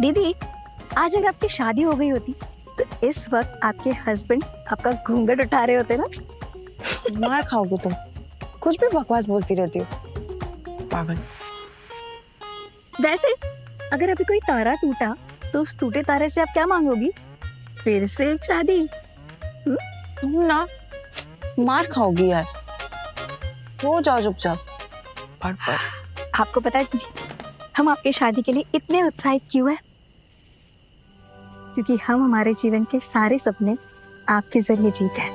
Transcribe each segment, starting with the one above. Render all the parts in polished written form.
दीदी, आज अगर आपकी शादी हो गई होती तो इस वक्त आपके हस्बैंड आपका घूंघट उठा रहे होते ना। मार खाओगे तुम, कुछ भी बकवास बोलती रहती हो, पागल। वैसे अगर अभी कोई तारा टूटा तो उस टूटे तारे से आप क्या मांगोगी? फिर से एक शादी? तुम ना मार खाओगी यार, हो जाओ चुपचाप। पढ़। आपको पता है जी, हम आपकी शादी के लिए इतने उत्साहित क्यों हैं? क्योंकि हम हमारे जीवन के सारे सपने आपके जरिए जीते हैं।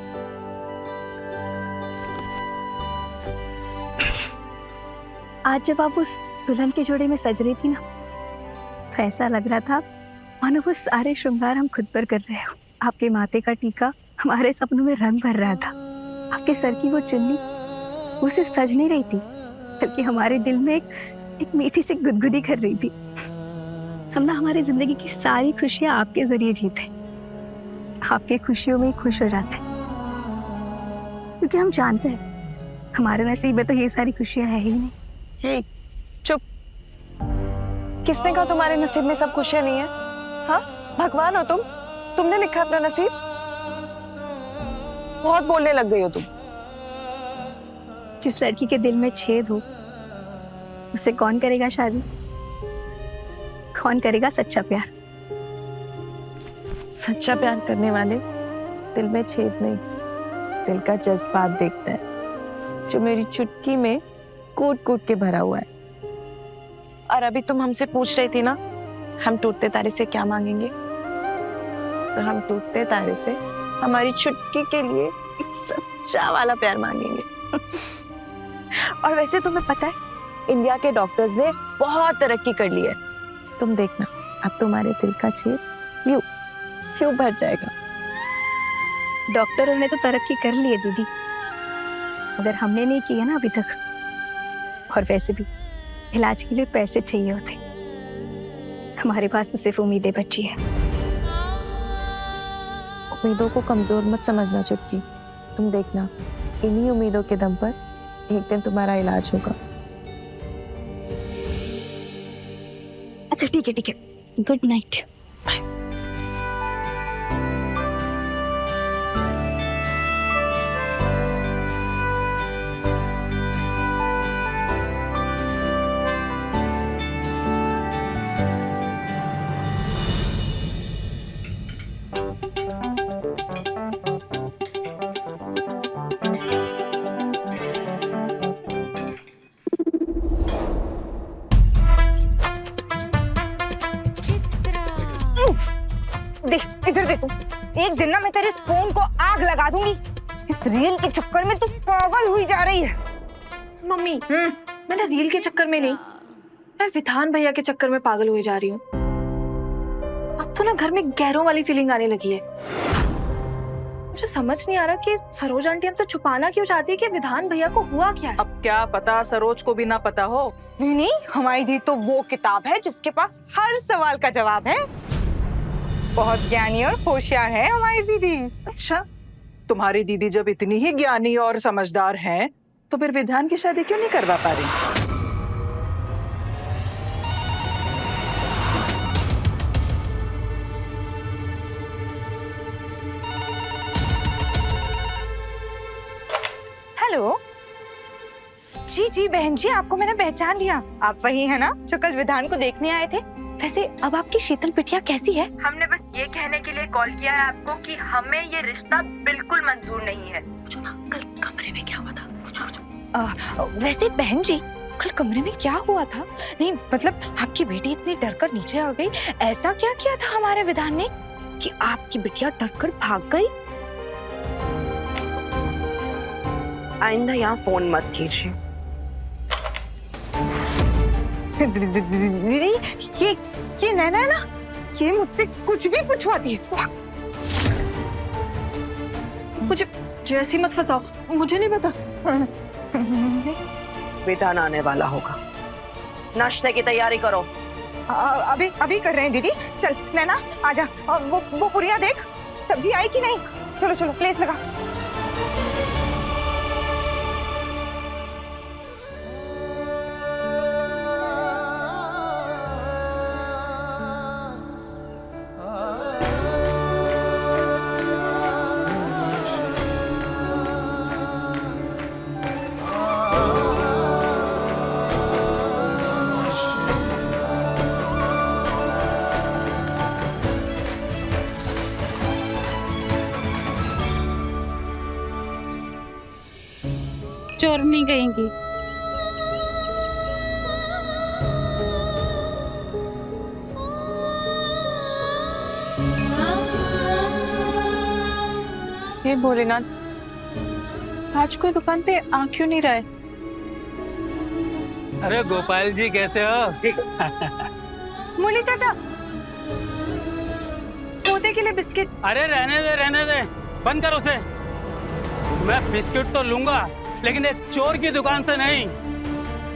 आज जब आप उस दुल्हन के जोड़े में सज रही थी ना, तो ऐसा लग रहा था मानो वो सारे श्रृंगार हम खुद पर कर रहे हो। आपके माथे का टीका हमारे सपनों में रंग भर रहा था। आपके सर की वो चुन्नी वो सिर्फ सज नहीं रही थी, बल्कि हमारे दिल में एक मीठी सी गुदगुदी कर रही थी। हम ना हमारी जिंदगी की सारी खुशियां आपके जरिए जीते, आपके खुशियों में ही खुश हो जाते, क्योंकि हम जानते हैं हमारे नसीब में तो ये सारी खुशियां है ही नहीं। हे चुप, किसने कहा तुम्हारे नसीब में सब खुशियां नहीं है? हाँ, भगवान हो तुम, तुमने लिखा अपना नसीब। बहुत बोलने लग गई हो तुम। जिस लड़की के दिल में छेद हो उससे कौन करेगा शादी? कौन करेगा सच्चा प्यार? सच्चा प्यार करने वाले दिल में छेद नहीं, दिल का जज्बात देखता है, जो मेरी चुटकी में कूट कूट के भरा हुआ है। और अभी तुम हमसे पूछ रही थी ना, हम टूटते तारे से क्या मांगेंगे? तो हम टूटते तारे से हमारी चुटकी के लिए एक सच्चा वाला प्यार मांगेंगे। और वैसे तुम्हें पता है, इंडिया के डॉक्टर्स ने बहुत तरक्की कर ली है। तुम देखना, अब तुम्हारे दिल का छेद यूं भर जाएगा। डॉक्टरों ने तो तरक्की कर ली है दीदी, मगर हमने नहीं की है ना अभी तक। और वैसे भी इलाज के लिए पैसे चाहिए होते, हमारे पास तो सिर्फ उम्मीदें बची है। उम्मीदों को कमजोर मत समझना चुटकी, तुम देखना, इन्हीं उम्मीदों के दम पर एक दिन तुम्हारा इलाज होगा। अच्छा ठीक है, गुड नाइट। देख इधर देखो, एक दिन ना मैं तेरे इस फोन को आग लगा दूंगी। इस रील के चक्कर में तू पागल हुई जा रही है। मम्मी, मैं ना रील के चक्कर में नहीं, मैं विधान भैया के चक्कर में पागल हुई जा रही हूँ। अब तो ना घर में गैरों वाली फीलिंग आने लगी है। मुझे समझ नहीं आ रहा कि सरोज आंटी हमसे छुपाना क्यों चाहती है कि विधान भैया को हुआ क्या है। अब क्या पता सरोज को भी ना पता हो। नहीं, हमारी दी तो वो किताब है जिसके पास हर सवाल का जवाब है। बहुत ज्ञानी और होशियार है हमारी दीदी। अच्छा, तुम्हारी दीदी जब इतनी ही ज्ञानी और समझदार हैं, तो फिर विधान की शादी क्यों नहीं करवा पा रही? हेलो जी बहन जी, आपको मैंने पहचान लिया। आप वही है ना जो कल विधान को देखने आए थे? वैसे अब आपकी शीतल बिटिया कैसी है? हमने बस ये कहने के लिए कॉल किया है आपको कि हमें ये रिश्ता बिल्कुल मंजूर नहीं है। कल कमरे में क्या हुआ था? वैसे बहन जी, कल कमरे में क्या हुआ था? नहीं मतलब आपकी बेटी इतनी डरकर नीचे आ गई, ऐसा क्या किया था हमारे विधान ने कि आपकी बिटिया डरकर भाग गई? आइंदा यहाँ फोन मत कीजिए। दीदी, ये नैना है ना, ये मुझसे कुछ भी पूछवाती है। मुझे जैसी मत फंसाओ, मुझे नहीं पता। विधान आने वाला होगा, नाश्ते की तैयारी करो। अभी कर रहे हैं दीदी। चल नैना आजा, और वो पुरिया देख, सब्जी आई कि नहीं? चलो प्लेट लगा। चोरनी कहेंगी। हे भोलेनाथ, आज कोई दुकान पे आ क्यों नहीं रहा है? अरे गोपाल जी कैसे हो? मुरली चाचा, पोते के लिए बिस्किट। अरे रहने दे, बंद कर उसे। मैं बिस्किट तो लूंगा, लेकिन एक चोर की दुकान से नहीं।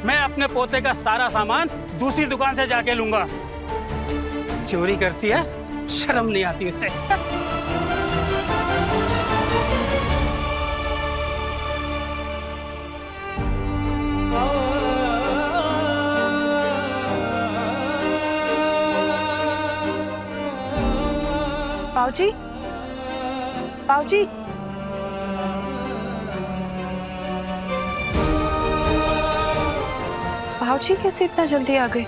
मैं अपने पोते का सारा सामान दूसरी दुकान से जाके लूंगा। चोरी करती है, शर्म नहीं आती उसे। पाऊजी, पाऊजी, पाऊजी कैसे इतना जल्दी आ गए?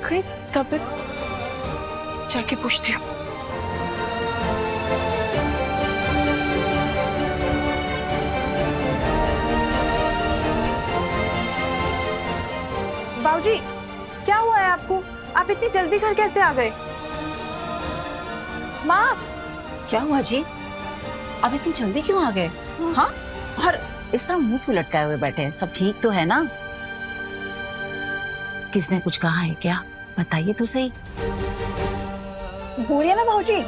कहीं तबीयत, जाके पूछती हूँ। बाऊजी, क्या हुआ है आपको? आप इतनी जल्दी घर कैसे आ गए? माँ, क्या हुआ जी? अब इतनी जल्दी क्यों आ गए? हाँ, और इस तरह मुंह क्यों लटकाए हुए बैठे हैं? सब ठीक तो है ना? किसने कुछ कहा है क्या? बताइए तो सही। बोलिए ना भाऊजी।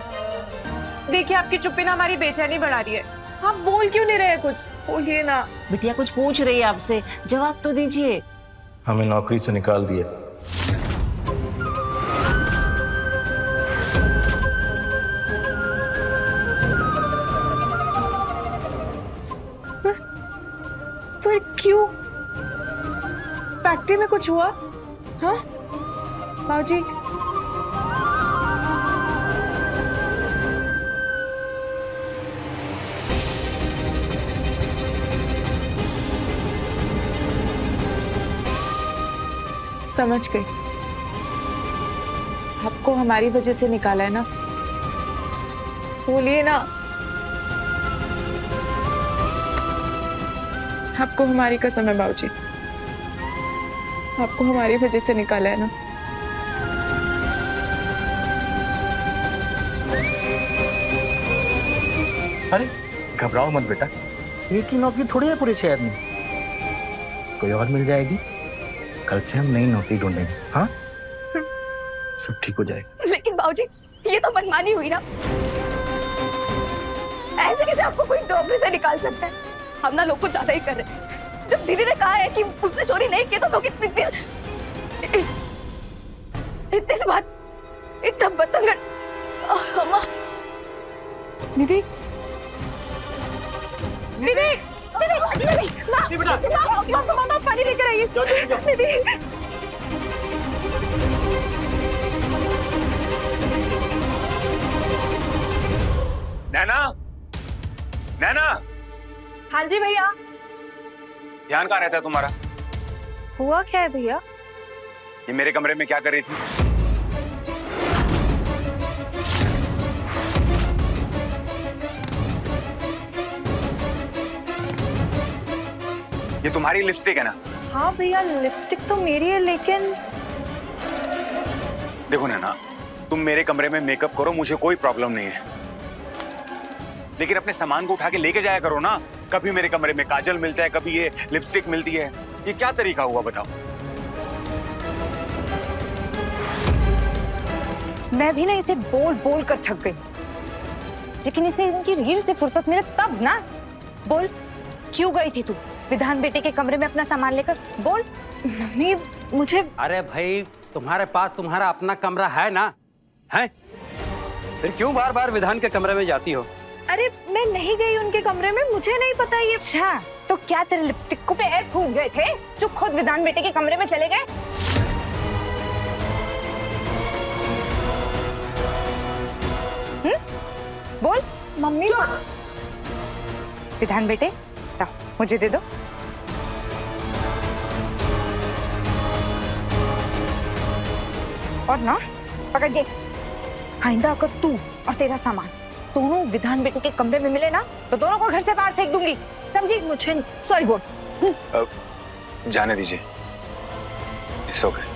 देखिए आपकी चुप्पी ना हमारी बेचैनी बढ़ा रही है। आप बोल क्यों नहीं रहे? कुछ बोलिए ना। बिटिया कुछ पूछ रही है आपसे, जवाब तो दीजिए। हमें नौकरी से निकाल दिया। पर क्यों? फैक्ट्री में कुछ हुआ? हाँ बाऊजी, समझ गई। आपको हमारी वजह से निकाला है ना? बोलिए ना। आपको हमारी कसम है बाबूजी, आपको हमारी वजह से निकाला है ना? अरे घबराओ मत बेटा, एक ही नौकरी थोड़ी है पूरे शहर में, कोई और मिल जाएगी। कल से हम नई नौकरी ढूंढेंगे। हाँ, सब ठीक हो जाएगा। लेकिन बाबूजी, ये तो मनमानी हुई ना। ऐसे कैसे आपको कोई नौकरी से निकाल सकता है? हम ना लोग कुछ ज्यादा ही कर रहे हैं। जब दीदी ने कहा है कि उसने चोरी नहीं की, तो लोग इतनी सी बात, इतना बतंगड़। अम्मा, निधि, निधि, मामा पानी लेकर आइए। निधि, नैना, नैना, हाँ जी भैया। ध्यान कहाँ रहता है तुम्हारा? हुआ क्या है भैया? ये मेरे कमरे में क्या कर रही थी? ये तुम्हारी लिपस्टिक है ना? हाँ भैया, लिपस्टिक तो मेरी है, लेकिन देखो नैना, तुम मेरे कमरे में मेकअप करो, मुझे कोई प्रॉब्लम नहीं है, लेकिन अपने सामान को उठा के लेके जाया करो ना। कभी मेरे कमरे में काजल मिलता है, कभी ये लिपस्टिक मिलती है। ये क्या तरीका हुआ बताओ? मैं भी ना इसे बोल बोल कर थक गई, लेकिन इसे इनकी रील से फुर्सत मिले तब ना। बोल, क्यों गई थी तू विधान बेटे के कमरे में अपना सामान लेकर? बोल। मम्मी, मुझे। अरे भाई, तुम्हारे पास तुम्हारा अपना कमरा है ना? है? फिर क्यों बार बार विधान के कमरे में जाती हो? अरे मैं नहीं गई उनके कमरे में, मुझे नहीं पता ये। अच्छा, तो क्या तेरे लिपस्टिक को पैर फूट गए थे जो खुद विधान बेटे के कमरे में चले गए? बोल। मम्मी, विधान बेटे, लाओ, मुझे दे दो। और ना पकड़ के, आइंदा अगर तू और तेरा सामान दोनों विधान बेटे के कमरे में मिले ना, तो दोनों को घर से बाहर फेंक दूंगी। समझी? मुझे सॉरी बोल। जाने दीजिए, इट्स ओके।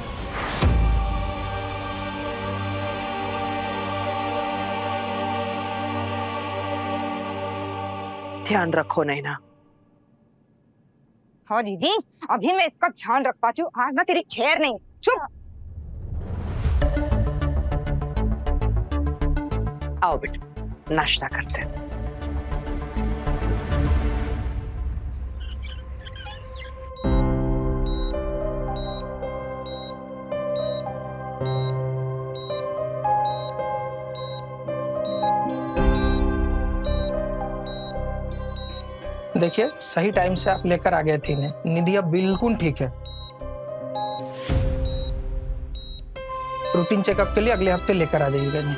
ध्यान रखो नैना। हाँ दीदी, अभी मैं इसका ध्यान रख पाती हूँ, आज ना तेरी खैर नहीं। चुप। आओ बेटा, नाश्ता करते हैं। देखिए, सही टाइम से आप लेकर आ गए थे इन्हें। निधि अब बिल्कुल ठीक है। रूटीन चेकअप के लिए अगले हफ्ते लेकर आ जाइएगा इन्हें।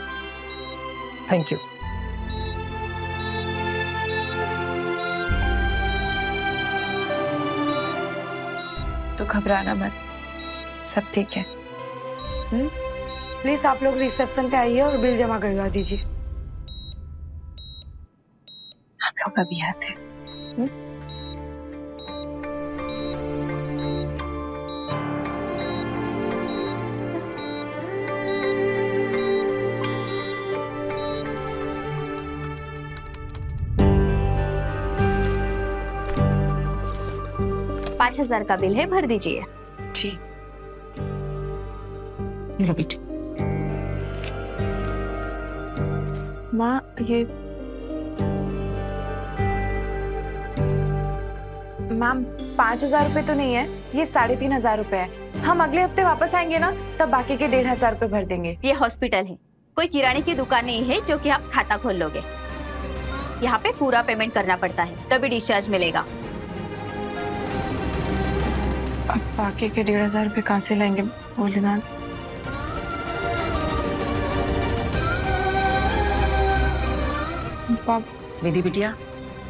Thank you. तो घबराना मत, सब ठीक है। प्लीज आप लोग रिसेप्शन पे आइए और बिल जमा करवा दीजिए। आप लोग अभी आते हैं। $5,000 का बिल है, भर दीजिए। ठीक। लो बेटी। माँ, ये मैम 5,000 रुपए तो नहीं है, ये 3,500 रुपए है। हम अगले हफ्ते वापस आएंगे ना, तब बाकी के 1,500 रुपए भर देंगे। ये हॉस्पिटल है, कोई किराने की दुकान नहीं है जो कि आप खाता खोल लोगे। यहाँ पे पूरा पेमेंट करना पड़ता है, तभी डिस्चार्ज मिलेगा। अब बाकी के 1,500 रुपए कहाँ से लाएंगे बोले मैम? विधि बिटिया,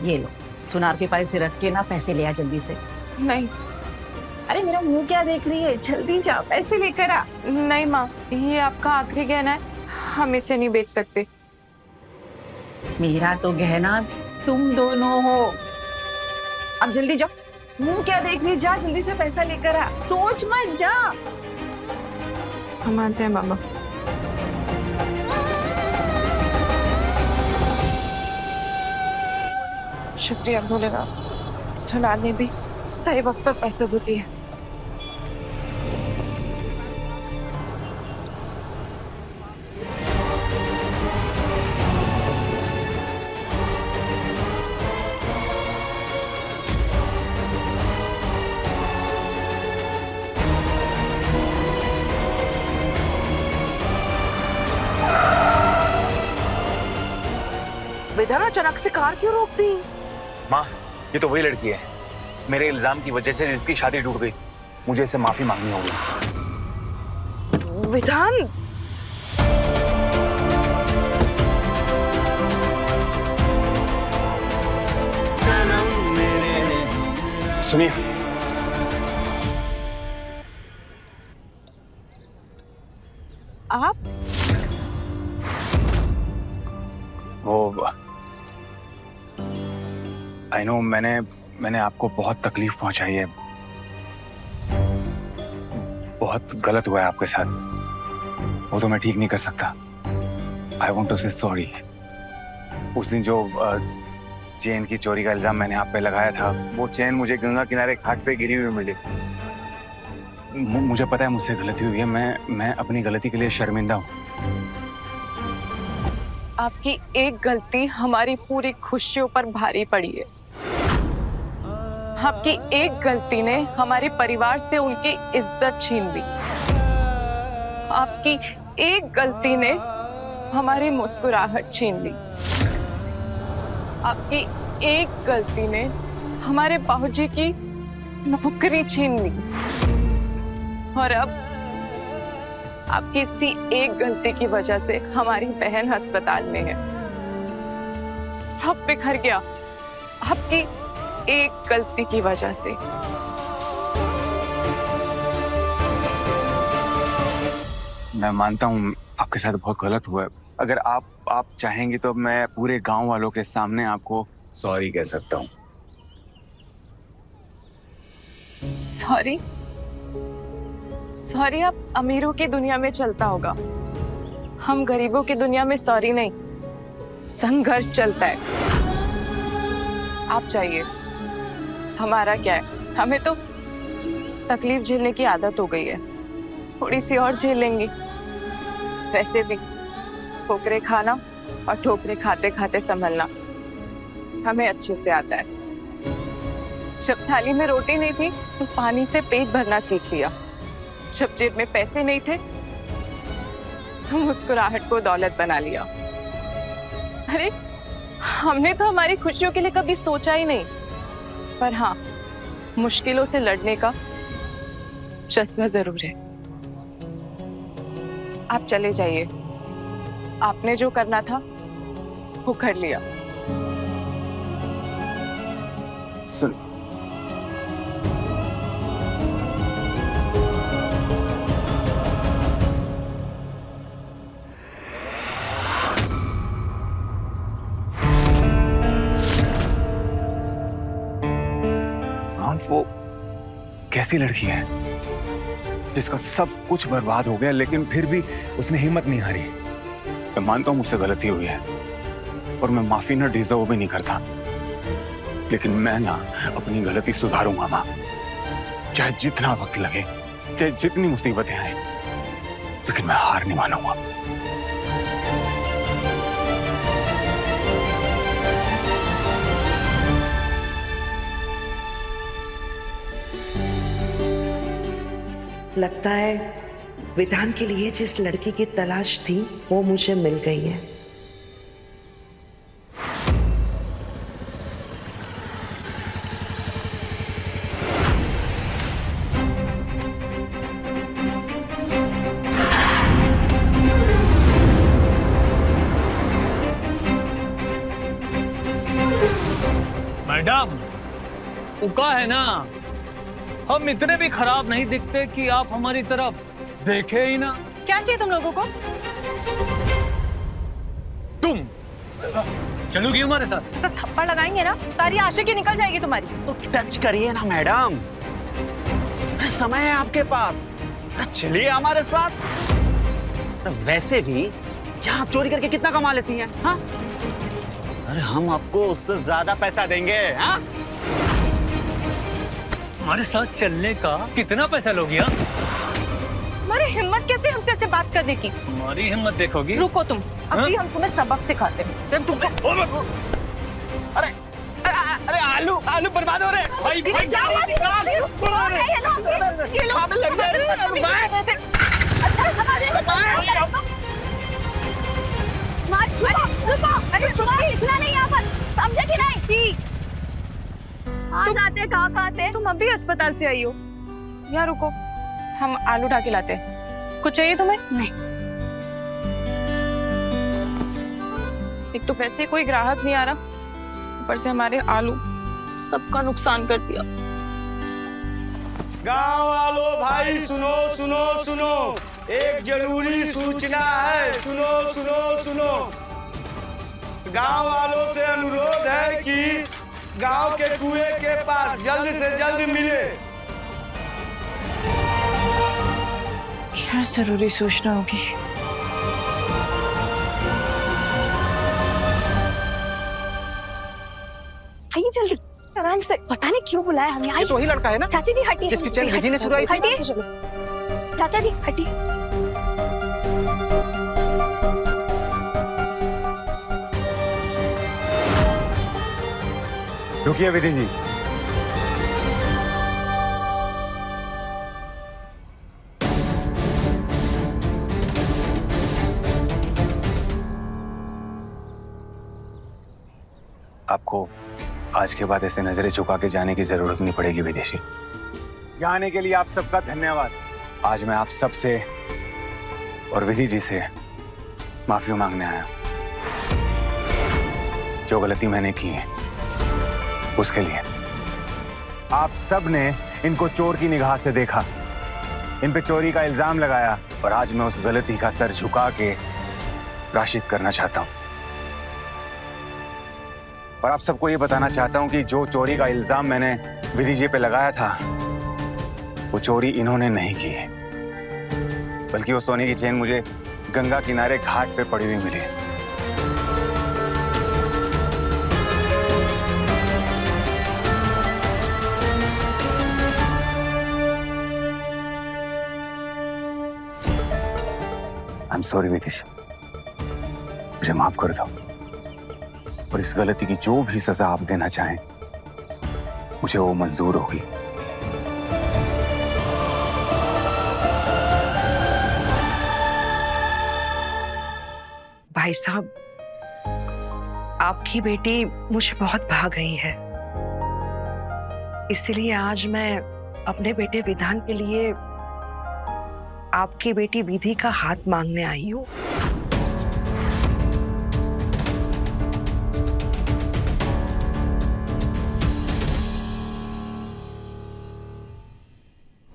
ये लो, सुनार के पैसे रख के ना पैसे ले आ जल्दी से। नहीं। अरे मेरा मुंह क्या देख रही है, जल्दी जा पैसे लेकर आ। नहीं माँ, ये आपका आखिरी गहना है, हम इसे नहीं बेच सकते। मेरा तो गहना तुम दोनों हो। अब जल्दी जाओ, मुंह क्या देख रही, जा जल्दी से पैसा लेकर आ, सोच मत, जा। हम आते हैं बाबा। शुक्रिया भोलेनाथ, सुनार ने भी सही वक्त पर पैसे दे दिए। विधान अचानक से कार क्यों रोक दी? माँ, ये तो वही लड़की है मेरे इल्जाम की वजह से जिसकी शादी टूट गई। मुझे इससे माफी मांगनी होगी। विधान, सुनिए, आप वो आई नो मैंने आपको बहुत तकलीफ पहुंचाई है, बहुत गलत हुआ है आपके साथ। वो तो मैं ठीक नहीं कर सकता। आई वॉन्ट टू से सॉरी। उस दिन जो चेन की चोरी का इल्जाम मैंने आप पे लगाया था, वो चेन मुझे गंगा किनारे घाट पे गिरी हुई मिली। मुझे पता है मुझसे गलती हुई है, मैं अपनी गलती के लिए शर्मिंदा हूँ। आपकी एक गलती हमारी पूरी खुशियों पर भारी पड़ी है। आपकी एक गलती ने हमारे परिवार से उनकी इज्जत छीन ली। आपकी एक गलती ने हमारी मुस्कुराहट छीन ली। आपकी एक गलती ने हमारे बाबूजी की नौकरी छीन ली। और अब आपकी इसी एक गलती की वजह से हमारी बहन अस्पताल में है। सब बिखर गया आपकी एक गलती की वजह से। मैं मानता हूँ आपके साथ बहुत गलत हुआ है। अगर आप चाहेंगे तो मैं पूरे गांव वालों के सामने आपको सॉरी कह सकता हूँ। सॉरी सॉरी, आप अमीरों की दुनिया में चलता होगा, हम गरीबों की दुनिया में सॉरी नहीं, संघर्ष चलता है। आप चाहिए, हमारा क्या है, हमें तो तकलीफ झेलने की आदत हो गई है, थोड़ी सी और झेल लेंगे। वैसे भी ठोकरे खाना और ठोकरे खाते खाते संभलना हमें अच्छे से आता है। जब थाली में रोटी नहीं थी तो पानी से पेट भरना सीख लिया, जब जेब में पैसे नहीं थे तो मुस्कुराहट को दौलत बना लिया। अरे हमने तो हमारी खुशियों के लिए कभी सोचा ही नहीं, पर हाँ, मुश्किलों से लड़ने का जज्बा जरूर है। आप चले जाइए, आपने जो करना था वो कर लिया। सुन, वो कैसी लड़की है जिसका सब कुछ बर्बाद हो गया, लेकिन फिर भी उसने हिम्मत नहीं हारी। मैं मानता हूं मुझसे गलती हुई है और मैं माफी ना डिजर्व भी नहीं करता, लेकिन मैं ना अपनी गलती सुधारूंगा माँ, चाहे जितना वक्त लगे, चाहे जितनी मुसीबतें आए, लेकिन मैं हार नहीं मानूंगा। लगता है विधान के लिए जिस लड़की की तलाश थी वो मुझे मिल गई है। मैडम, उका है ना, हम इतने भी खराब नहीं दिखते कि आप हमारी तरफ देखे ही ना। क्या चाहिए तुम लोगों को? तुम चलोगी हमारे साथ? ऐसा थप्पड़ लगाएंगे ना सारी आशिकी निकल जाएगी तुम्हारी। तो टच करिए ना मैडम, समय है आपके पास, चलिए हमारे साथ। वैसे भी यहाँ चोरी करके कितना कमा लेती हैं? हाँ, अरे हम आपको उससे ज्यादा पैसा देंगे। हाँ, हमारे साथ चलने का कितना पैसा लोगी? हाँ, तुम्हारी हिम्मत कैसे हमसे ऐसे बात करने की? हमारी हिम्मत देखोगी? रुको तुम, अभी हम तुम्हें सबक सिखाते हैं। अरे अरे आलू आलू बर्बाद हो रहे हैं भाई। इतना नहीं, यहाँ पर समझे कि नहीं? आ जाते कहाँ से? तुम अभी अस्पताल से आई हो, यहाँ रुको, हम आलू उठा के लाते हैं। कुछ चाहिए तुम्हें? नहीं। एक तो वैसे कोई ग्राहक नहीं आ रहा, ऊपर से हमारे आलू सबका नुकसान कर दिया। गांव वालों भाई सुनो सुनो सुनो, एक जरूरी सूचना है, सुनो सुनो सुनो। गांव वालों से अनुरोध है कि गांव के कुएं के पास जल्द से जल्द मिले। क्या जरूरी सूचना होगी? आइए जल्दी, आराम से। पता नहीं क्यों बुलाया हमें। ये तो वही लड़का है ना चाची जी हटिए, जिसकी चैन विधि ने चुराई थी? हटिए चाचा जी, हटिए। रुकिए विधि जी, आपको आज के बाद ऐसे नजरें झुका के जाने की जरूरत नहीं पड़ेगी विदेशी। यहाँ आने के लिए आप सबका धन्यवाद। आज मैं आप सबसे और विधि जी से माफी मांगने आया। जो गलती मैंने की है उसके लिए। आप सब ने इनको चोर की निगाह से देखा, इन पे चोरी का इल्जाम लगाया, और आज मैं उस गलती का सर झुका के प्रायश्चित करना चाहता हूं। और आप सबको ये बताना चाहता हूं कि जो चोरी का इल्जाम मैंने विधि जी पे लगाया था वो चोरी इन्होंने नहीं की है, बल्कि वो सोने की चेन मुझे गंगा किनारे घाट पे पड़ी हुई मिली है। आई एम सॉरी विदिशा, मुझे माफ कर दो, और इस गलती की जो भी सजा आप देना चाहें मुझे वो मंजूर होगी। भाई साहब, आपकी बेटी मुझे बहुत भा गई है, इसलिए आज मैं अपने बेटे विधान के लिए आपकी बेटी विधि का हाथ मांगने आई हूँ।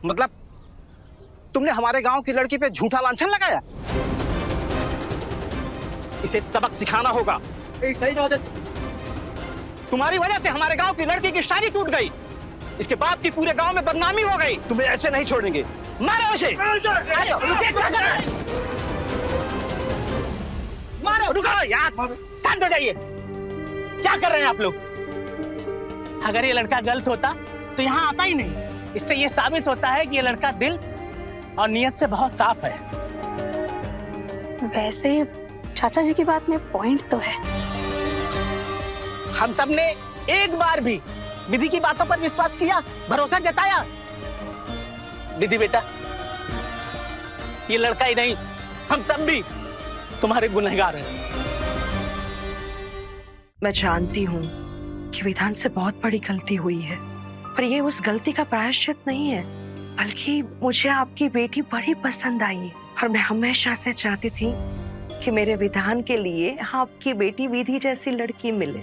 मतलब तुमने हमारे गांव की लड़की पे झूठा लांछन लगाया? इसे सबक सिखाना होगा। सही बात है। तुम्हारी वजह से हमारे गांव की लड़की की शादी टूट गई, इसके बाप की पूरे गांव में बदनामी हो गई। तुम्हें ऐसे नहीं छोड़ेंगे, मारो उसे। मारो। रुको यार, शांत हो जाइए। क्या कर रहे हैं आप लोग? अगर ये लड़का गलत होता तो यहाँ आता ही नहीं। इससे ये साबित होता है कि ये लड़का दिल और नियत से बहुत साफ है। वैसे चाचा जी की बात में पॉइंट तो है। हम सब ने एक बार भी विधि की बातों पर विश्वास किया, भरोसा जताया। विधि बेटा, ये लड़का ही नहीं, हम सब भी तुम्हारे गुनहगार हैं। मैं जानती हूँ कि विधान से बहुत बड़ी गलती हुई है, पर ये उस गलती का प्रायश्चित नहीं है, बल्कि मुझे आपकी बेटी बड़ी पसंद आई है और मैं हमेशा से चाहती थी कि मेरे विधान के लिए आपकी बेटी विधि जैसी लड़की मिले।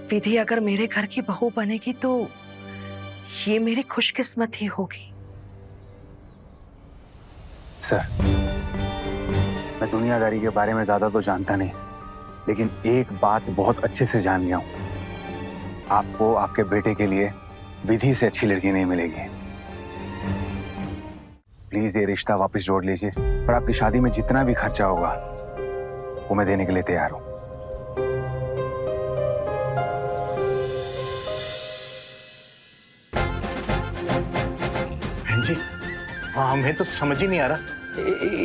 विधि अगर मेरे घर की बहू बनेगी तो ये मेरी खुशकिस्मती होगी। सर, मैं दुनियादारी के बारे में ज्यादा तो जानता नहीं, लेकिन एक बात बहुत अच्छे से जान गया हूं। आपको आपके बेटे के लिए विधि से अच्छी लड़की नहीं मिलेगी। प्लीज ये रिश्ता वापस जोड़ लीजिए, और आपकी शादी में जितना भी खर्चा होगा वो मैं देने के लिए तैयार हूं। बहन जी, हमें तो समझ ही नहीं आ रहा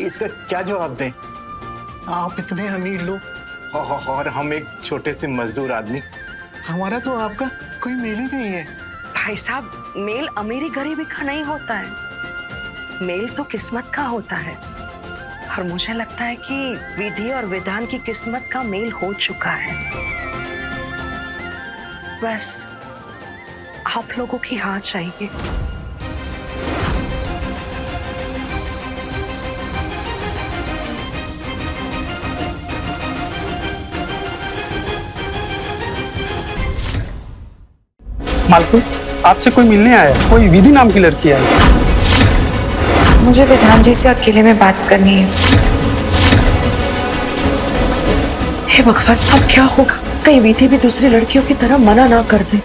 इसका क्या जवाब दें। आप इतने अमीर लोग और हम एक छोटे से मजदूर आदमी, हमारा तो आपका कोई मेल ही नहीं है। भाई साहब, मेल अमीरी गरीबी का नहीं होता है, मेल तो किस्मत का होता है। और मुझे लगता है कि विधि और विधान की किस्मत का मेल हो चुका है। बस आप लोगों की हाँ चाहिए। मालकिन, आपसे कोई मिलने आया, कोई विधि नाम की लड़की आई। मुझे विधान जी से अकेले में बात करनी है। हे भगवान, अब क्या होगा? कहीं विधि भी दूसरी लड़कियों की तरह मना ना कर दे।